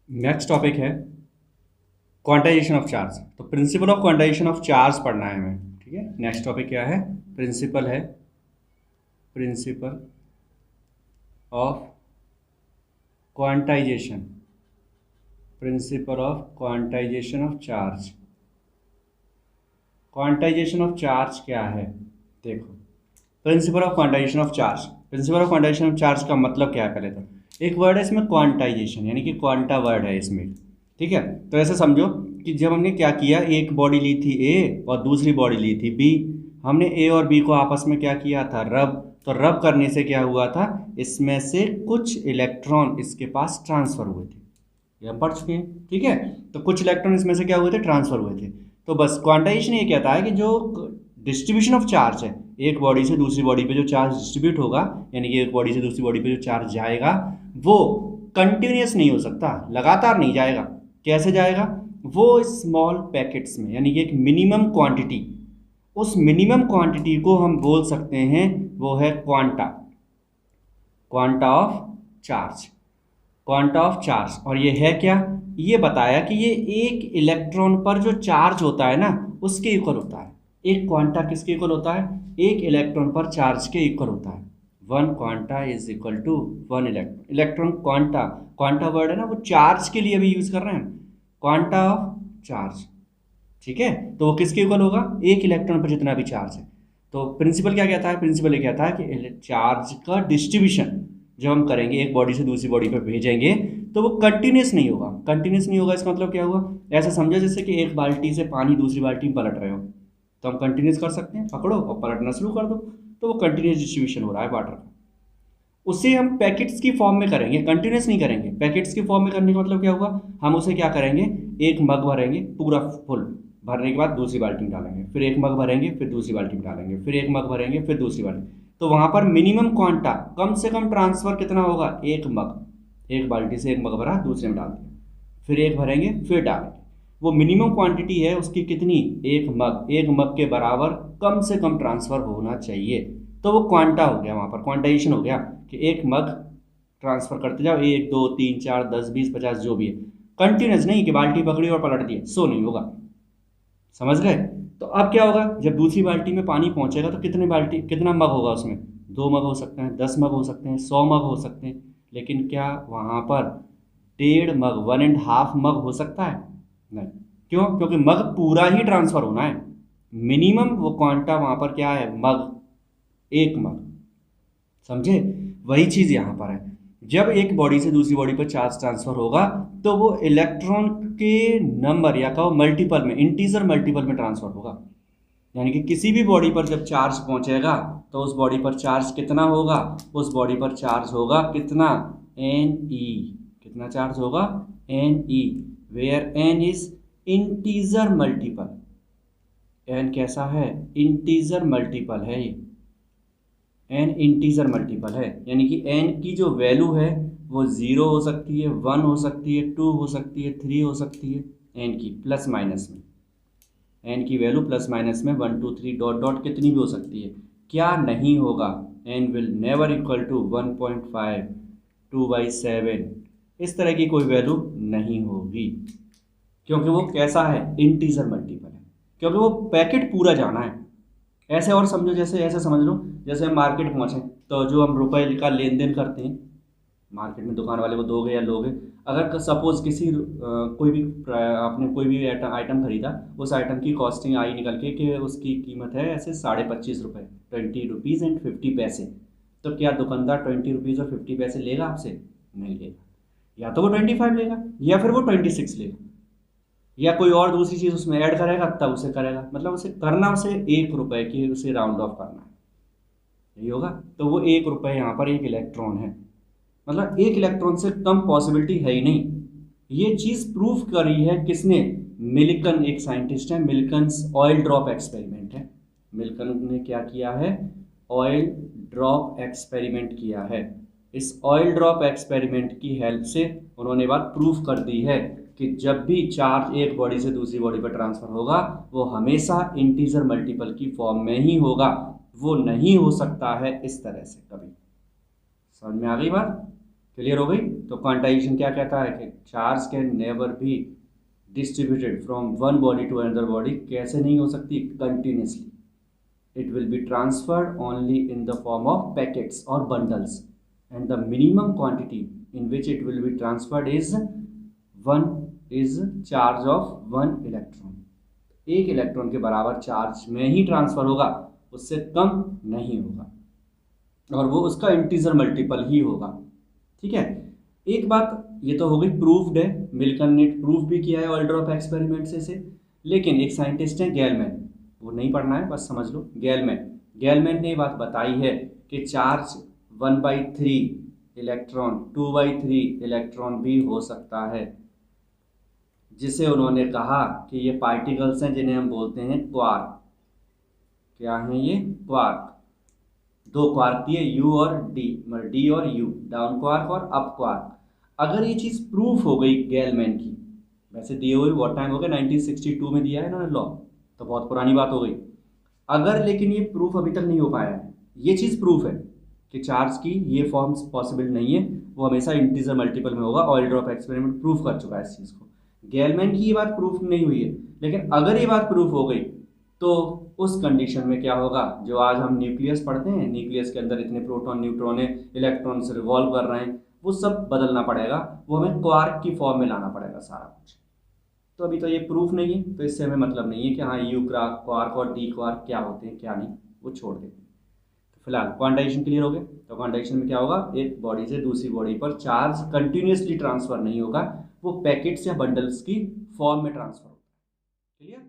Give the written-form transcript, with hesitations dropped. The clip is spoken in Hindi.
नेक्स्ट टॉपिक है क्वांटाइजेशन ऑफ चार्ज। तो principle of quantization of charge पढ़ना है हमें। ठीक है, नेक्स्ट टॉपिक क्या है? प्रिंसिपल है principle of quantization principle of quantization of charge. Quantization of charge क्या है? देखो, principle of quantization of charge, principle of quantization of charge का मतलब क्या है? पहले तो एक वर्ड है इसमें क्वांटाइजेशन, यानी कि क्वांटा वर्ड है इसमें। ठीक है, तो ऐसे समझो कि जब हमने क्या किया, एक बॉडी ली थी ए और दूसरी बॉडी ली थी बी, हमने ए और बी को आपस में क्या किया था? रब। तो रब करने से क्या हुआ था? इसमें से कुछ इलेक्ट्रॉन इसके पास ट्रांसफर हुए थे, ये हम पढ़ चुके हैं। ठीक है, तो कुछ इलेक्ट्रॉन इसमें से क्या हुए थे? ट्रांसफर हुए थे। तो बस क्वांटाइजेशन ये कहता है कि जो डिस्ट्रीब्यूशन ऑफ चार्ज है, एक बॉडी से दूसरी बॉडी पे जो चार्ज डिस्ट्रीब्यूट होगा, यानी कि एक बॉडी से दूसरी बॉडी पे जो चार्ज जाएगा वो कंटिन्यूस नहीं हो सकता, लगातार नहीं जाएगा। कैसे जाएगा? वो स्मॉल पैकेट्स में, यानी कि एक मिनिमम क्वांटिटी, उस मिनिमम क्वांटिटी को हम बोल सकते हैं वो है quanta, quanta of charge, quanta of charge. और ये है क्या? ये बताया कि ये एक इलेक्ट्रॉन पर जो चार्ज होता है ना, उसके इक्वल होता है। एक क्वांटा किसके इक्वल होता है? एक इलेक्ट्रॉन पर चार्ज के इक्वल होता है। One quanta is equal to one electron. Electron quanta, quanta word है ना, वो चार्ज के लिए अभी यूज कर रहे हैं, क्वांटा ऑफ चार्ज। ठीक है, तो वो किसके इक्वल होगा? एक इलेक्ट्रॉन पर जितना भी चार्ज है। तो प्रिंसिपल क्या कहता है? प्रिंसिपल ये कहता है कि चार्ज का डिस्ट्रीब्यूशन जब हम करेंगे, एक बॉडी से दूसरी बॉडी पर भेजेंगे, तो वो कंटिन्यूस नहीं होगा। कंटिन्यूस नहीं होगा इसका मतलब क्या हुआ? ऐसा समझो जैसे कि एक बाल्टी से पानी दूसरी बाल्टी में पलट रहे हो, तो हम कंटिन्यूस कर सकते हैं, पकड़ो और पलटना शुरू कर दो, तो वो कंटिन्यूस डिस्ट्रीब्यूशन हो रहा है वाटर का। उसे हम पैकेट्स की फॉर्म में करेंगे, कंटिन्यूस नहीं करेंगे। पैकेट्स की फॉर्म में करने का मतलब क्या हुआ? हम उसे क्या करेंगे? एक मग भरेंगे पूरा फुल, भरने के बाद दूसरी बाल्टी में डालेंगे, फिर एक मग भरेंगे, फिर दूसरी बाल्टी में डालेंगे, फिर एक मग भरेंगे, फिर दूसरी बाल्टी। तो वहां पर मिनिमम क्वांटा, कम से कम ट्रांसफर कितना होगा? एक मग। एक बाल्टी से एक मग भरा, दूसरे में डाल दिया, फिर एक भरेंगे, फिर डालेंगे। वो मिनिमम क्वांटिटी है उसकी कितनी? एक मग। एक मग के बराबर कम से कम ट्रांसफर होना चाहिए, तो वो क्वांटा हो गया, वहां पर क्वांटाइजेशन हो गया कि एक मग ट्रांसफर करते जाओ, 1 2 3 4 10 20 50 जो भी है। कंटिन्यूस नहीं कि बाल्टी पकड़ी और पलट दिए, सो नहीं होगा। समझ गए? तो अब क्या होगा? जब दूसरी बाल्टी में पानी पहुंचेगा तो कितने बाल्टी, कितना मग होगा उसमें? 2 मग हो सकते हैं, 10 मग हो सकते हैं, 100 मग हो सकते हैं। लेकिन क्या वहां पर 1.5 मग, 1.5 मग हो सकता है? नहीं। क्यों? क्योंकि मग पूरा ही ट्रांसफर होना है। मिनिमम वो क्वांटा वहां पर क्या है? मग, एक मग। समझे? वही चीज यहां पर है। जब एक बॉडी से दूसरी बॉडी पर चार्ज ट्रांसफर होगा तो वो इलेक्ट्रॉन के नंबर या कहो मल्टीपल में, इंटीजर मल्टीपल में ट्रांसफर होगा। यानी कि किसी भी बॉडी पर जब चार्ज पहुंचेगा तो उस बॉडी पर चार्ज कितना होगा? उस बॉडी पर चार्ज होगा कितना? N E. कितना चार्ज होगा? N E, where N is integer multiple. N कैसा है? इंटीजर मल्टीपल है ये, एन इंटीजर मल्टीपल है। यानी कि एन की जो वैल्यू है वो 0 हो सकती है, 1 हो सकती है, 2 हो सकती है, 3 हो सकती है। एन की प्लस माइनस में, एन की वैल्यू प्लस माइनस में 1 2 3 डॉट डॉट कितनी भी हो सकती है। क्या नहीं होगा? N will never equal to 1.5, 2/7, इस तरह की कोई वैल्यू नहीं होगी, क्योंकि वो कैसा है? इंटीजर मल्टीपल है, क्योंकि वो पैकेट पूरा जाना है। ऐसे और समझो, जैसे ऐसे समझ लो जैसे हम मार्केट पहुंचे तो जो हम रुपए का लेन देन करते हैं मार्केट में, दुकान वाले को दोगे या लोगे। अगर सपोज किसी कोई भी आपने कोई भी आइटम खरीदा, उस आइटम की कॉस्टिंग आई निकल के कि उसकी कीमत है ऐसे 25.5 रुपये, 20 रुपीज़ एंड 50 पैसे। तो क्या दुकानदार 20 रुपीज़ और 50 पैसे लेगा आपसे? नहीं लेगा। या तो वो 25 लेगा या फिर वो 26 लेगा, या कोई और दूसरी चीज़ उसमें ऐड करेगा तब उसे करेगा। मतलब उसे करना, उसे 1 रुपए की उसे राउंड ऑफ करना है, यही होगा। तो वो 1 रुपए यहाँ पर एक इलेक्ट्रॉन है, मतलब एक इलेक्ट्रॉन से कम पॉसिबिलिटी है ही नहीं। ये चीज़ प्रूफ करी है किसने? मिल्कन, एक साइंटिस्ट है, मिल्कन्स ऑयल ड्रॉप एक्सपेरिमेंट है। मिल्कन ने क्या किया है? ऑयल ड्रॉप एक्सपेरिमेंट किया है। इस ऑयल ड्रॉप एक्सपेरिमेंट की हेल्प से उन्होंने बात प्रूफ कर दी है कि जब भी चार्ज एक बॉडी से दूसरी बॉडी पर ट्रांसफर होगा वो हमेशा इंटीजर मल्टीपल की फॉर्म में ही होगा, वो नहीं हो सकता है इस तरह से कभी। समझ में आ गई बात? क्लियर हो गई। तो क्वांटाइजेशन क्या कहता है कि charge can never be distributed from one body to another body. कैसे नहीं हो सकती? Continuously. It will be transferred only in the form of packets और bundles, and the minimum quantity in which it will be transferred is charge of one electron. एक इलेक्ट्रॉन के बराबर चार्ज में ही ट्रांसफर होगा, उससे कम नहीं होगा, और वो उसका इंटीजर मल्टीपल ही होगा। ठीक है, एक बात ये तो हो गई, प्रूफ्ड है, मिल्टन ने प्रूफ भी किया है ऑर्डर ऑफ एक्सपेरिमेंट से। लेकिन एक साइंटिस्ट है गैलमैन, वो नहीं पढ़ना है, बस समझ लो, गैलमैन ने ये बात बताई है कि चार्ज 1/3 इलेक्ट्रॉन 2/3 इलेक्ट्रॉन भी हो सकता है, जिसे उन्होंने कहा कि ये पार्टिकल्स हैं जिन्हें हम बोलते हैं क्वार्क। क्या हैं ये? क्वार्क। दो क्वार्क दिए, यू और डी, मतलब डी और यू, डाउन क्वार्क और अप क्वार्क। अगर ये चीज़ प्रूफ हो गई गैलमैन की, वैसे दिए हुए बहुत टाइम हो गया, 1962 में दिया है ना लॉ, तो बहुत पुरानी बात हो गई। अगर लेकिन ये प्रूफ अभी तक नहीं हो पाया है, ये चीज़ प्रूफ है कि चार्ज की ये फॉर्म्स पॉसिबल नहीं है, वो हमेशा इंटीजर मल्टीपल में होगा। ऑर्डर ऑफ एक्सपेरिमेंट प्रूफ कर चुका है इस चीज़ को। गैलमैन की ये बात प्रूफ नहीं हुई है, लेकिन अगर ये बात प्रूफ हो गई तो उस कंडीशन में क्या होगा, जो आज हम न्यूक्लियस पढ़ते हैं, न्यूक्लियस के अंदर इतने प्रोटॉन न्यूट्रॉन है, इलेक्ट्रॉन्स रिवॉल्व कर रहे हैं, वो सब बदलना पड़ेगा, वो हमें क्वार्क की फॉर्म में लाना पड़ेगा सारा कुछ। तो अभी तो ये प्रूफ नहीं है, तो इससे हमें मतलब नहीं है कि हाँ यू क्वार्क और डी क्वार्क क्या होते हैं क्या नहीं, वो छोड़ देते हैं। तो फिलहाल क्वांटाइजेशन क्लियर हो गया। तो क्वांटाइजेशन में क्या होगा, एक बॉडी से दूसरी बॉडी पर चार्ज कंटिन्यूसली ट्रांसफर नहीं होगा, वो पैकेट्स या बंडल्स की फॉर्म में ट्रांसफर होगा। क्लियर।